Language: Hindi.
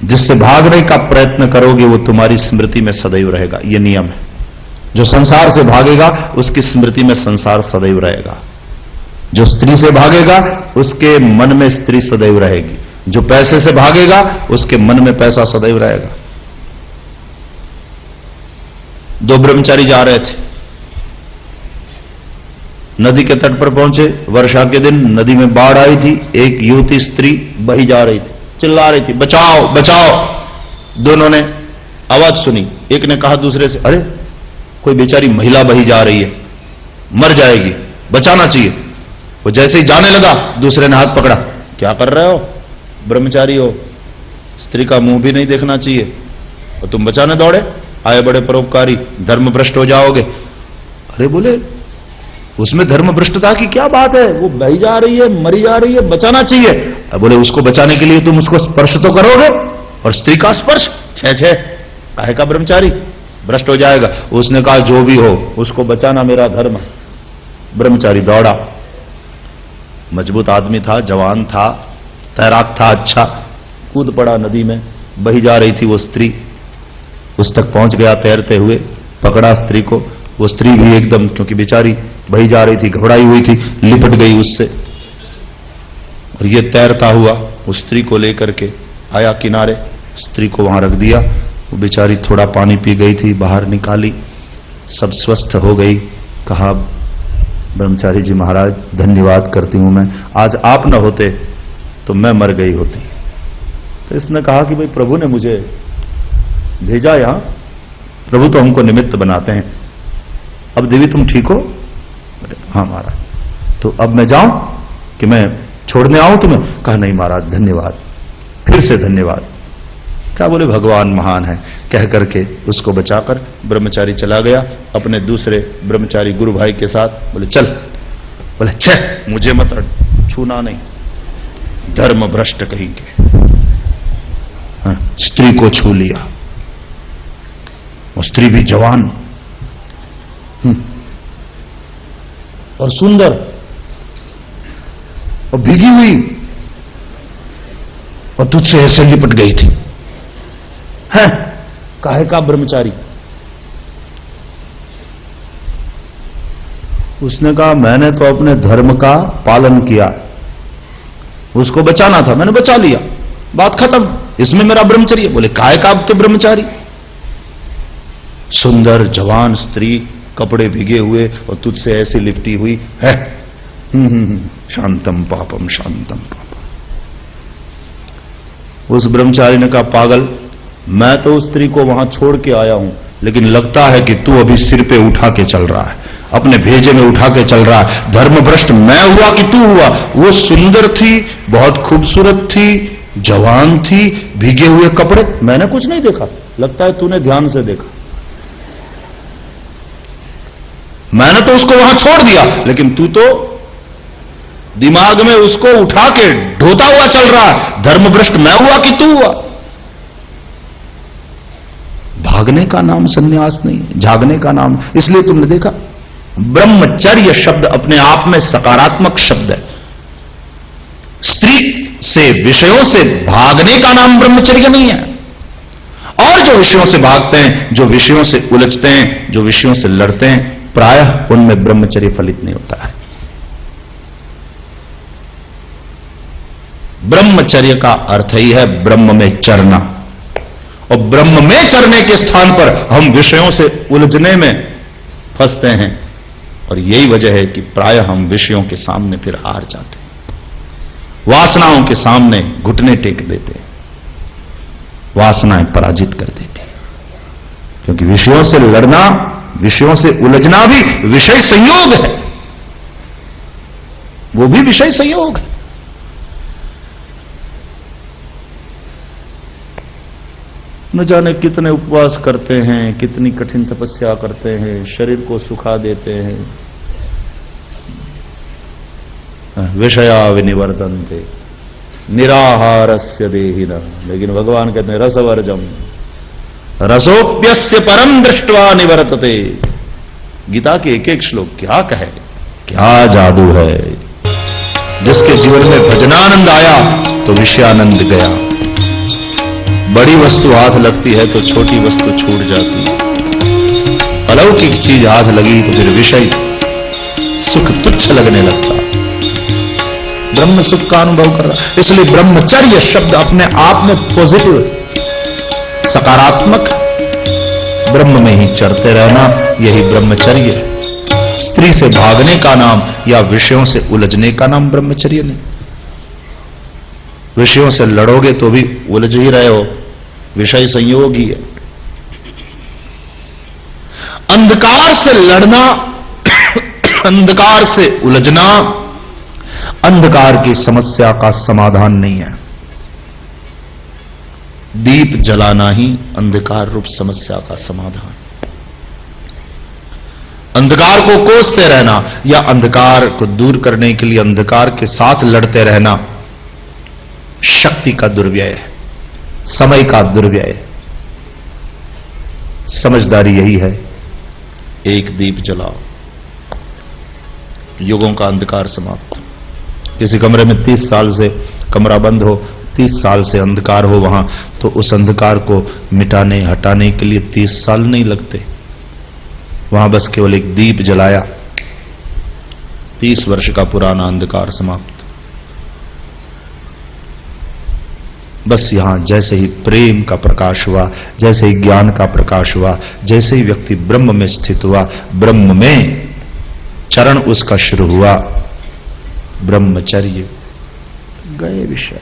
जिससे भागने का प्रयत्न करोगे वो तुम्हारी स्मृति में सदैव रहेगा। ये नियम है। जो संसार से भागेगा उसकी स्मृति में संसार सदैव रहेगा। जो स्त्री से भागेगा उसके मन में स्त्री सदैव रहेगी। जो पैसे से भागेगा उसके मन में पैसा सदैव रहेगा। दो ब्रह्मचारी जा रहे थे, नदी के तट पर पहुंचे। वर्षा के दिन नदी में बाढ़ आई थी। एक युवती स्त्री बही जा रही थी, चिल्ला रही थी, बचाओ बचाओ। दोनों ने आवाज सुनी। एक ने कहा दूसरे से, अरे कोई बेचारी महिला बही जा रही है, मर जाएगी, बचाना चाहिए। वो जैसे ही जाने लगा दूसरे ने हाथ पकड़ा, क्या कर रहे हो, ब्रह्मचारी हो, स्त्री का मुंह भी नहीं देखना चाहिए और तुम बचाने दौड़े, आए बड़े परोपकारी, धर्म भ्रष्ट हो जाओगे। अरे बोले उसमें धर्म भ्रष्टता की क्या बात है, वो बही जा रही है, मरी जा रही है, बचाना चाहिए। बोले उसको बचाने के लिए तुम उसको स्पर्श तो करोगे, और स्त्री का स्पर्श छे काहे का ब्रह्मचारी, भ्रष्ट हो जाएगा। उसने कहा जो भी हो उसको बचाना मेरा धर्म। ब्रह्मचारी दौड़ा, मजबूत आदमी था, जवान था, तैराक था, अच्छा, कूद पड़ा नदी में। बही जा रही थी वो स्त्री, उस तक पहुंच गया तैरते हुए, पकड़ा स्त्री को। वो स्त्री भी एकदम, क्योंकि बेचारी बही जा रही थी, घबराई हुई थी, लिपट गई उससे। और ये तैरता हुआ उस स्त्री को लेकर के आया किनारे, स्त्री को वहां रख दिया। वो बेचारी थोड़ा पानी पी गई थी, बाहर निकाली, सब स्वस्थ हो गई। कहा ब्रह्मचारी जी महाराज धन्यवाद करती हूं मैं, आज आप न होते तो मैं मर गई होती। तो इसने कहा कि भाई प्रभु ने मुझे भेजा यहां, प्रभु तो हमको निमित्त बनाते हैं। अब देवी तुम ठीक हो? हाँ महाराज। तो अब मैं जाऊं कि मैं छोड़ने आऊं तुम्हें? कहा नहीं महाराज धन्यवाद, फिर से धन्यवाद। क्या बोले भगवान महान है, कह करके उसको बचाकर ब्रह्मचारी चला गया अपने दूसरे ब्रह्मचारी गुरु भाई के साथ। बोले चल, बोले छह मुझे मत छूना नहीं, धर्म भ्रष्ट कहीं के। हाँ, स्त्री को छू लिया, और स्त्री भी जवान और सुंदर और भीगी हुई, और तुझसे ऐसे लिपट गई थी। है काहे का ब्रह्मचारी? उसने कहा मैंने तो अपने धर्म का पालन किया, उसको बचाना था, मैंने बचा लिया, बात खत्म, इसमें मेरा ब्रह्मचर्य। बोले काहे का अब तो ब्रह्मचारी? सुंदर जवान स्त्री, कपड़े भीगे हुए, और तुझसे ऐसी लिपटी हुई है। शांतम पापम शांतम पापम। उस ब्रह्मचारी ने कहा पागल, मैं तो उस स्त्री को वहां छोड़ के आया हूं, लेकिन लगता है कि तू अभी सिर पे उठा के चल रहा है, अपने भेजे में उठा के चल रहा है। धर्मभ्रष्ट मैं हुआ कि तू हुआ? वो सुंदर थी, बहुत खूबसूरत थी, जवान थी, भीगे हुए कपड़े, मैंने कुछ नहीं देखा, लगता है तूने ध्यान से देखा। मैंने तो उसको वहां छोड़ दिया, लेकिन तू तो दिमाग में उसको उठा के ढोता हुआ चल रहा है। धर्मभ्रष्ट मैं हुआ कि तू हुआ? भागने का नाम सन्यास नहीं, जागने का नाम। इसलिए तुमने देखा ब्रह्मचर्य शब्द अपने आप में सकारात्मक शब्द है। स्त्री से, विषयों से भागने का नाम ब्रह्मचर्य नहीं है। और जो विषयों से भागते हैं, जो विषयों से उलझते हैं, जो विषयों से लड़ते हैं, प्रायः उनमें ब्रह्मचर्य फलित नहीं होता है। ब्रह्मचर्य का अर्थ ही है ब्रह्म में चरना, और ब्रह्म में चरने के स्थान पर हम विषयों से उलझने में फंसते हैं। और यही वजह है कि प्रायः हम विषयों के सामने फिर हार जाते हैं, वासनाओं के सामने घुटने टेक देते हैं, वासनाएं पराजित कर देती हैं। क्योंकि विषयों से लड़ना, विषयों से उलझना भी विषय संयोग है, वो भी विषय संयोग है। न जाने कितने उपवास करते हैं, कितनी कठिन तपस्या करते हैं, शरीर को सुखा देते हैं, विषया विनिवर्तन्ते निराहारस्य देहिनः। लेकिन भगवान कहते हैं रसवर्जम रसोप्यस्य परम दृष्ट्वा निवर्तते। गीता के एक एक श्लोक क्या कहे, क्या जादू है। जिसके जीवन में भजनानंद आया तो विषयानंद गया, बड़ी वस्तु हाथ लगती है तो छोटी वस्तु छूट जाती है। अलौकिक चीज हाथ लगी तो फिर विषय सुख तुच्छ लगने लगता है। ब्रह्म सुख का अनुभव कर रहा, इसलिए ब्रह्मचर्य शब्द अपने आप में पॉजिटिव, सकारात्मक, ब्रह्म में ही चरते रहना, यही ब्रह्मचर्य है। स्त्री से भागने का नाम या विषयों से उलझने का नाम ब्रह्मचर्य नहीं। विषयों से लड़ोगे तो भी उलझ ही रहे हो, विषय संयोग ही है। अंधकार से लड़ना, अंधकार से उलझना अंधकार की समस्या का समाधान नहीं है। दीप जलाना ही अंधकार रूप समस्या का समाधान। अंधकार को कोसते रहना या अंधकार को दूर करने के लिए अंधकार के साथ लड़ते रहना शक्ति का दुर्व्यय है, समय का दुर्व्यय है। समझदारी यही है, एक दीप जलाओ, युगों का अंधकार समाप्त। किसी कमरे में 30 साल से कमरा बंद हो, 30 साल से अंधकार हो वहां, तो उस अंधकार को मिटाने हटाने के लिए 30 साल नहीं लगते। वहां बस केवल एक दीप जलाया, 30 वर्ष का पुराना अंधकार समाप्त। बस यहां जैसे ही प्रेम का प्रकाश हुआ, जैसे ही ज्ञान का प्रकाश हुआ, जैसे ही व्यक्ति ब्रह्म में स्थित हुआ, ब्रह्म में चरण उसका शुरू हुआ, ब्रह्मचर्य गए विषय।